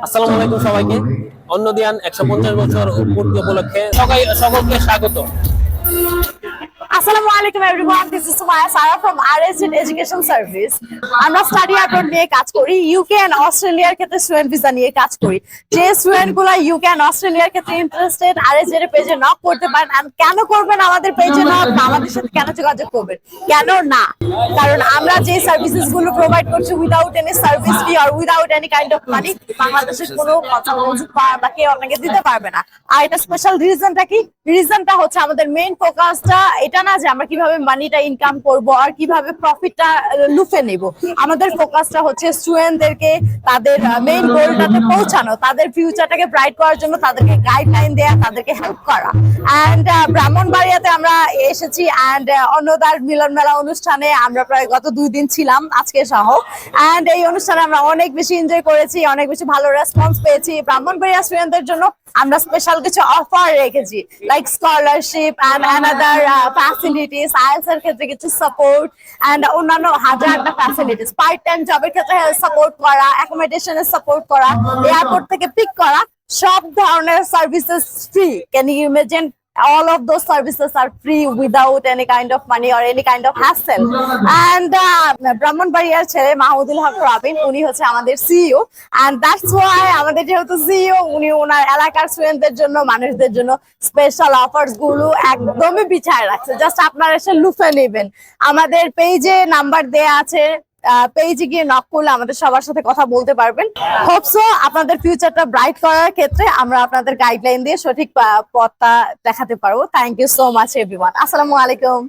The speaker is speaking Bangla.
আসসালামু আলাইকুম সবাইকে। অন্নদিয়ান 150 বছর পূর্তি উপলক্ষে সকলকে স্বাগত। Assalamu alaikum everyone. This is Sumaya Sara from RS Education Service. আমরা স্টাডি অ্যাব্রড নিয়ে কাজ করি। ইউকে এন্ড অস্ট্রেলিয়ার ক্ষেত্রে স্টুডেন্ট ভিসা নিয়ে কাজ করি। যে স্টুডেন্ট গুলো ইউকে এন্ড অস্ট্রেলিয়ার ক্ষেত্রে ইন্টারেস্টেড RS এর পেজে নক করতে পারেন। আর কেন করবেন আমাদের পেজে নক? আমাদের সাথে কেন যোগাযোগ করবেন? কেন না? কারণ আমরা যে সার্ভিসেস গুলো প্রোভাইড করছি উইদাউট এনি সার্ভিস ফি আর without any kind of money, বাংলাদেশের কোনো কথা বা কেউ আপনাকে দিতে পারবে না। আর এটা স্পেশাল রিজনটা কি? রিজনটা হচ্ছে আমাদের মেইন ফোকাসটা এটা না যে আমরা কিভাবে মানিটা ইনকাম করব আর কিভাবে প্রফিটটা লুফে নেব। আমাদের ফোকাসটা হচ্ছে স্টুডেন্টদেরকে তাদের মেইন গোলটাতে পৌঁছানো, তাদের ফিউচারটাকে ব্রাইট করার জন্য তাদেরকে গাইডলাইন দেয়া, তাদেরকে হেল্প করা। অ্যান্ড ব্রাহ্মণবাড়িয়াতে আমরা এসেছি অ্যান্ড অন্নদার মিলন মেলা অনুষ্ঠানে আমরা প্রায় গত 2 দিন ছিলাম আজকে সহ। অ্যান্ড এই অনুষ্ঠানে আমরা অনেক বেশি এনজয় করেছি, অনেক বেশি ভালো রেসপন্স পেয়েছি। ব্রাহ্মণবাড়িয়া স্টুডেন্টদের জন্য আমরা স্পেশাল কিছু অফার রেখেছি, like scholarship and another facilities, IELTS এর ক্ষেত্রে কিছু সাপোর্ট অ্যান্ড অন্যান্য হাজারটা ফ্যাসিলিটিস, পার্ট টাইম জবের ক্ষেত্রে সাপোর্ট করা, অ্যাকোমোডেশনের সাপোর্ট করা, এয়ারপোর্ট থেকে পিক করা, সব ধরনের সার্ভিসেস free. Can you imagine? All of those services are free without any kind of money or any kind of hassle. And ব্রাহ্মণবাড়িয়ার ছেলে মাহমুদুল হক রাবিন, উনি হচ্ছে আমাদের সিইও। and that's why আমাদের যেহেতু সিইও, উনি ওনার এলাকার স্টুডেন্টদের জন্য, মানুষদের জন্য স্পেশাল অফার্স গুলো একদমই বিছায় রাখছে। জাস্ট আপনারা এসে লুফে নেবেন। আমাদের পেজে নাম্বার দেয়া আছে, পেজে গিয়ে নক করলে আমাদের সবার সাথে কথা বলতে পারবেন। হোপসো আপনাদের ফিউচারটা ব্রাইট করার ক্ষেত্রে আমরা আপনাদের গাইডলাইন দিয়ে সঠিক পথটা দেখাতে পারবো। Thank you so much everyone. আসসালামু আলাইকুম।